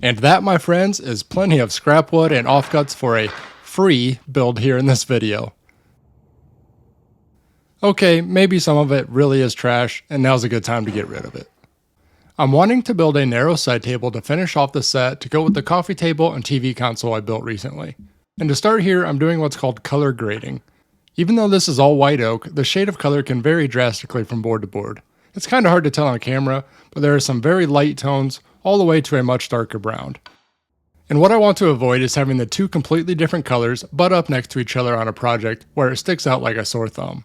And that, my friends, is plenty of scrap wood and offcuts for a free build here in this video. Okay, maybe some of it really is trash, and now's a good time to get rid of it. I'm wanting to build a narrow side table to finish off the set to go with the coffee table and TV console I built recently. And to start here, I'm doing what's called color grading. Even though this is all white oak, the shade of color can vary drastically from board to board. It's kind of hard to tell on camera, but there are some very light tones all the way to a much darker brown. And what I want to avoid is having the two completely different colors butt up next to each other on a project where it sticks out like a sore thumb.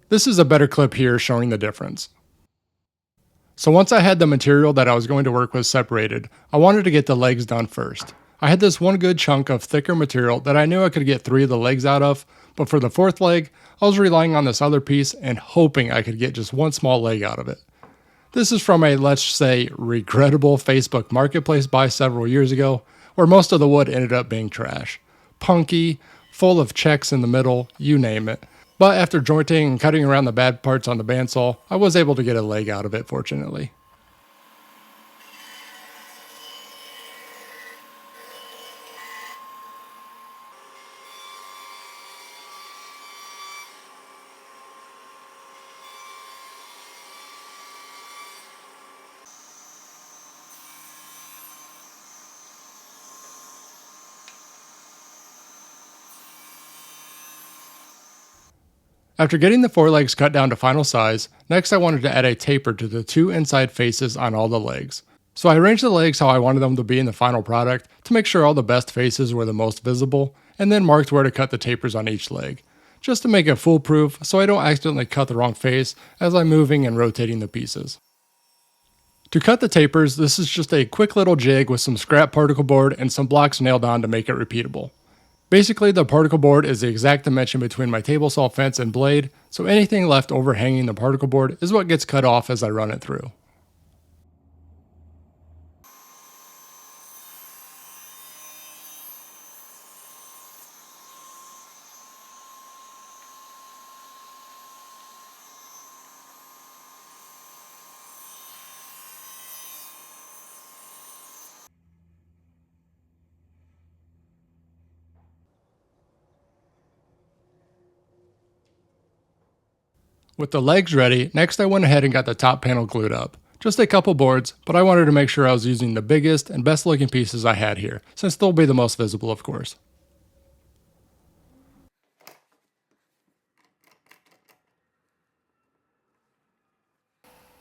This is a better clip here showing the difference. So once I had the material that I was going to work with separated, I wanted to get the legs done first. I had this one good chunk of thicker material that I knew I could get 3 of the legs out of, but for the 4th leg, I was relying on this other piece and hoping I could get just one small leg out of it. This is from a, let's say, regrettable Facebook Marketplace buy several years ago, where most of the wood ended up being trash. Punky, full of checks in the middle, you name it. But after jointing and cutting around the bad parts on the bandsaw, I was able to get a leg out of it, fortunately. After getting the 4 legs cut down to final size, next I wanted to add a taper to the 2 inside faces on all the legs. So I arranged the legs how I wanted them to be in the final product to make sure all the best faces were the most visible, and then marked where to cut the tapers on each leg, just to make it foolproof so I don't accidentally cut the wrong face as I'm moving and rotating the pieces. To cut the tapers, this is just a quick little jig with some scrap particle board and some blocks nailed on to make it repeatable. Basically, the particle board is the exact dimension between my table saw fence and blade, so anything left overhanging the particle board is what gets cut off as I run it through. With the legs ready, next I went ahead and got the top panel glued up. Just a couple boards, but I wanted to make sure I was using the biggest and best looking pieces I had here, since they'll be the most visible of course.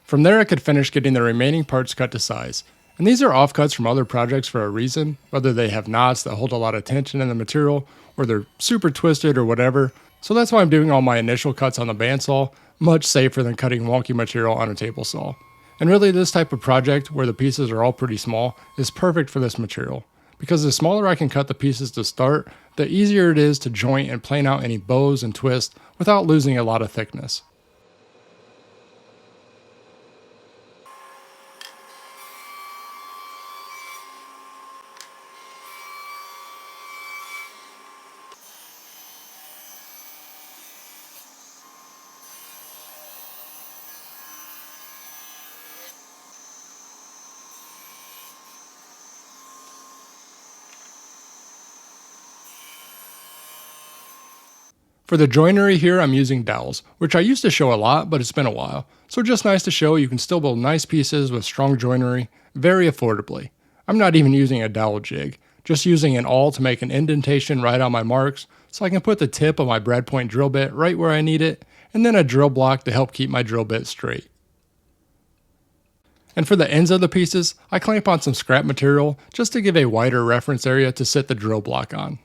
From there I could finish getting the remaining parts cut to size. And these are offcuts from other projects for a reason, whether they have knots that hold a lot of tension in the material, or they're super twisted or whatever. So that's why I'm doing all my initial cuts on the bandsaw, much safer than cutting wonky material on a table saw. And really this type of project, where the pieces are all pretty small, is perfect for this material. Because the smaller I can cut the pieces to start, the easier it is to joint and plane out any bows and twists without losing a lot of thickness. For the joinery here, I'm using dowels, which I used to show a lot, but it's been a while. So just nice to show you can still build nice pieces with strong joinery, very affordably. I'm not even using a dowel jig, just using an awl to make an indentation right on my marks, so I can put the tip of my brad point drill bit right where I need it, and then a drill block to help keep my drill bit straight. And for the ends of the pieces, I clamp on some scrap material just to give a wider reference area to sit the drill block on.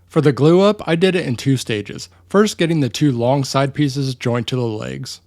For the glue up, I did it in 2 stages. First getting the 2 long side pieces joined to the legs.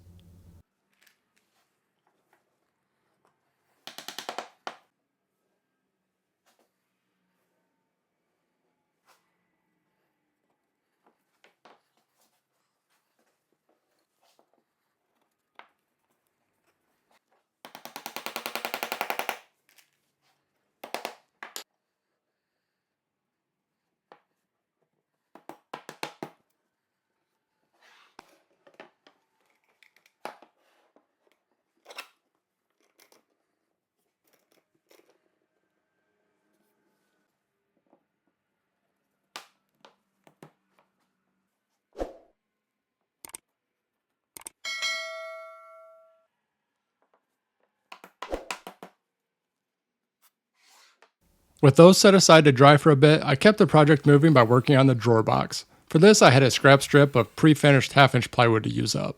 With those set aside to dry for a bit, I kept the project moving by working on the drawer box. For this, I had a scrap strip of pre-finished half-inch plywood to use up.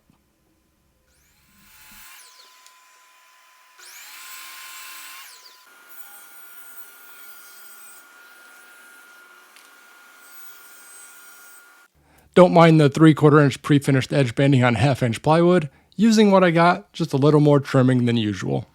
Don't mind the 3/4 inch pre-finished edge banding on half-inch plywood. Using what I got, just a little more trimming than usual.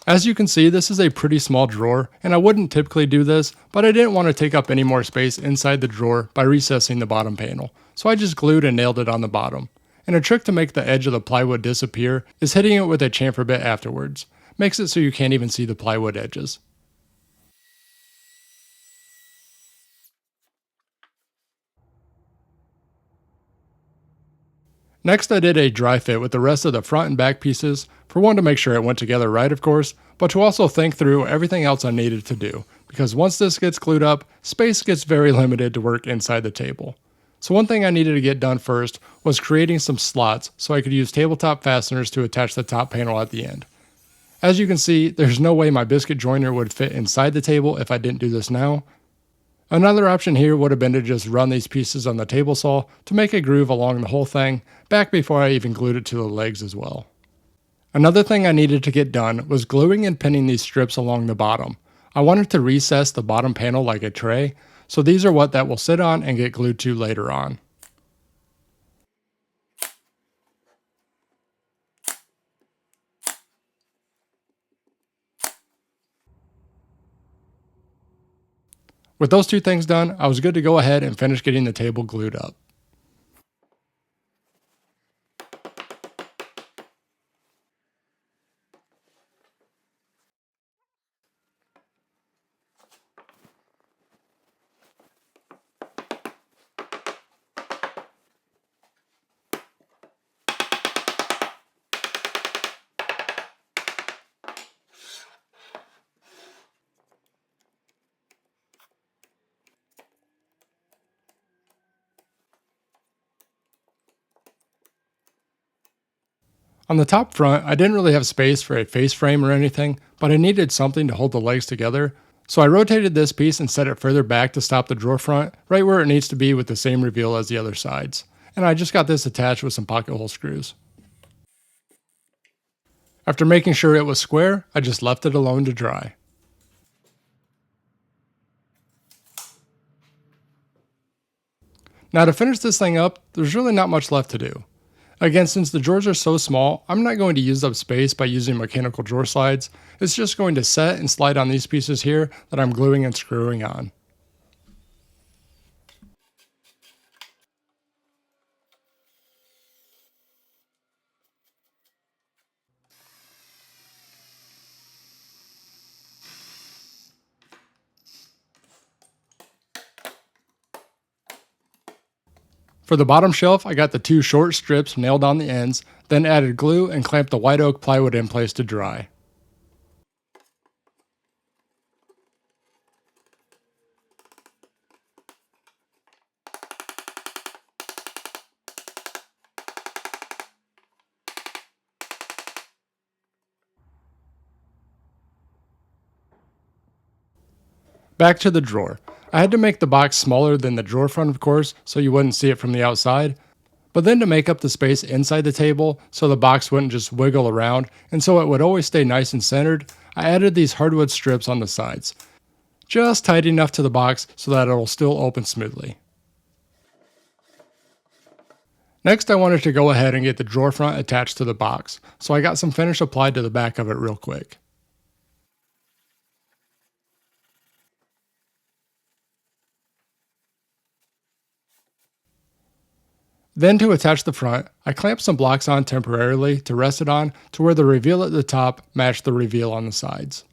As you can see, this is a pretty small drawer, and I wouldn't typically do this, but I didn't want to take up any more space inside the drawer by recessing the bottom panel, so I just glued and nailed it on the bottom. And a trick to make the edge of the plywood disappear is hitting it with a chamfer bit afterwards. Makes it so you can't even see the plywood edges. Next, I did a dry fit with the rest of the front and back pieces, for one to make sure it went together right, of course, but to also think through everything else I needed to do, because once this gets glued up, space gets very limited to work inside the table. So one thing I needed to get done first was creating some slots so I could use tabletop fasteners to attach the top panel at the end. As you can see, there's no way my biscuit joiner would fit inside the table if I didn't do this now. Another option here would have been to just run these pieces on the table saw to make a groove along the whole thing, back before I even glued it to the legs as well. Another thing I needed to get done was gluing and pinning these strips along the bottom. I wanted to recess the bottom panel like a tray, so these are what that will sit on and get glued to later on. With those two things done, I was good to go ahead and finish getting the table glued up. On the top front, I didn't really have space for a face frame or anything, but I needed something to hold the legs together, so I rotated this piece and set it further back to stop the drawer front, right where it needs to be with the same reveal as the other sides. And I just got this attached with some pocket hole screws. After making sure it was square, I just left it alone to dry. Now to finish this thing up, there's really not much left to do. Again, since the drawers are so small, I'm not going to use up space by using mechanical drawer slides. It's just going to set and slide on these pieces here that I'm gluing and screwing on. For the bottom shelf, I got the two short strips nailed on the ends, then added glue and clamped the white oak plywood in place to dry. Back to the drawer. I had to make the box smaller than the drawer front, of course, so you wouldn't see it from the outside, but then to make up the space inside the table so the box wouldn't just wiggle around and so it would always stay nice and centered, I added these hardwood strips on the sides. Just tight enough to the box so that it will still open smoothly. Next, I wanted to go ahead and get the drawer front attached to the box, so I got some finish applied to the back of it real quick. Then to attach the front, I clamped some blocks on temporarily to rest it on to where the reveal at the top matched the reveal on the sides.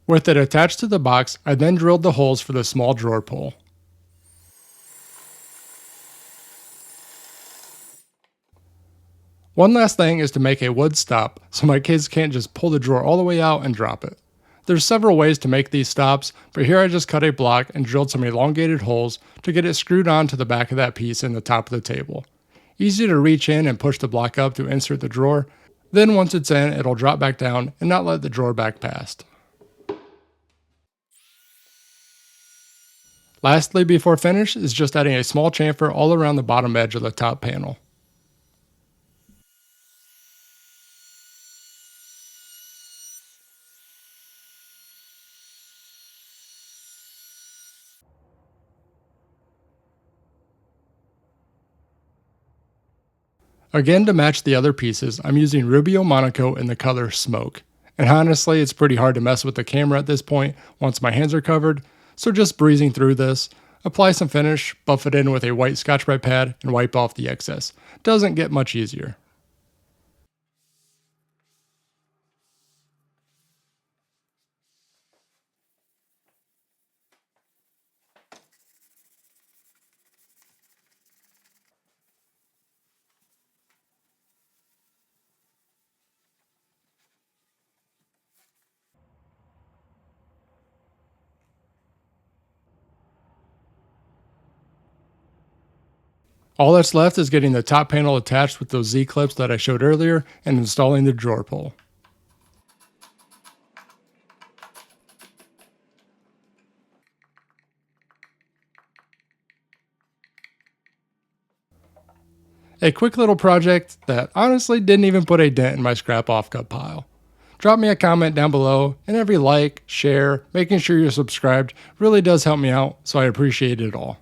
With it attached to the box, I then drilled the holes for the small drawer pull. One last thing is to make a wood stop so my kids can't just pull the drawer all the way out and drop it. There's several ways to make these stops, but here I just cut a block and drilled some elongated holes to get it screwed on to the back of that piece in the top of the table. Easy to reach in and push the block up to insert the drawer, then once it's in, it'll drop back down and not let the drawer back past. Lastly, before finish, is just adding a small chamfer all around the bottom edge of the top panel. Again, to match the other pieces, I'm using Rubio Monaco in the color Smoke. And honestly, it's pretty hard to mess with the camera at this point once my hands are covered, so just breezing through this, apply some finish, buff it in with a white Scotch-Brite pad, and wipe off the excess. Doesn't get much easier. All that's left is getting the top panel attached with those Z-clips that I showed earlier and installing the drawer pull. A quick little project that honestly didn't even put a dent in my scrap offcut pile. Drop me a comment down below, and every like, share, making sure you're subscribed really does help me out, so I appreciate it all.